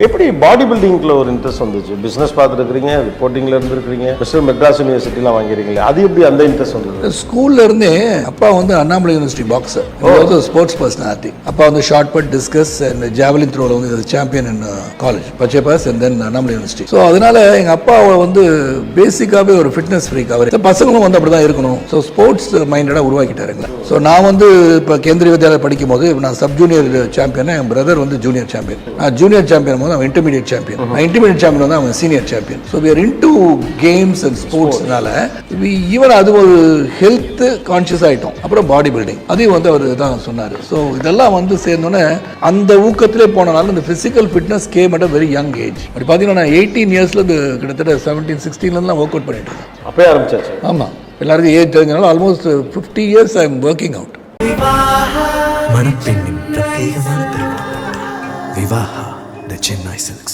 எப்படி பாடி பில்டிங்ல ஒரு இன்ட்ரெஸ்ட் வந்துச்சு? பிசினஸ் பார்த்துருக்கீங்க, ரிப்போர்ட்டிங்ல இருந்துருக்கீங்க, மிஸ்டர் மெட்ராஸ் யூனிவர்சிட்டிலாம் வாங்கிறீங்களே, அது எப்படி அந்த இன்ட்ரெஸ்ட் வந்தது? ஸ்கூல்ல இருந்தே அப்பா வந்து Annamalai university boxer, sports personality. அப்பா வந்து shot put, discus and javelin த்ரோல வந்து சாம்பியன் இன் காலேஜ் பச்சைபாஸ் and then Annamalai university. So அதனால எங்க அப்பா வந்து பேசிக்காவே ஒரு ஃபிட்னஸ் ஃப்ரீக். அவர் பசங்களும் வந்து அப்படிதான் இருக்கணும். ஸோ ஸ்போர்ட்ஸ் மைண்டடா உருவாக்கிட்டாருங்களா. ஸோ நான் வந்து இப்போ கேந்திரிய வித்யாலயா படிக்கும் போது நான் சப் ஜூனியர் சாம்பியன், என் பிரதர் வந்து ஜூனியர் சாம்பியன். நான் ஜூனியர் சாம்பியன் போது அவன் இன்டர்மீடியட் சாம்பியன், நான் இன்டர்மீடியட் சாம்பியன் வந்து அவன் senior champion. So we are into games and ஸ்போர்ட்ஸ்னால ஈவன் அது ஒரு ஹெல்த் கான்சியஸ் ஆகிட்டோம். அப்புறம் பாடி பில்டிங் அதையும் வந்து அவர் தான் சொன்னார். ஸோ இதெல்லாம் வந்து சேர்ந்தோன்னே அந்த ஊக்கத்திலே போனனால இந்த physical fitness game at a very young age. அப்படி பார்த்தீங்கன்னா நான் 18 இயர்ஸ்லேருந்து கிட்டத்தட்ட 17-16 ஒர்க் அவுட் பண்ணிட்டு இருக்கேன். அப்பயே ஆரம்பிச்சாச்சு. ஆமாம், எல்லாருக்கும் ஏஜ் தெரிஞ்சனால ஆல்மோஸ்ட் 50 இயர்ஸ் ஐ எம் ஒர்க்கிங் அவுட். மணப்பெண்ணின் பிரத்யேகமான திருமணம் விவாஹா தி சென்னை சில்க்ஸ்.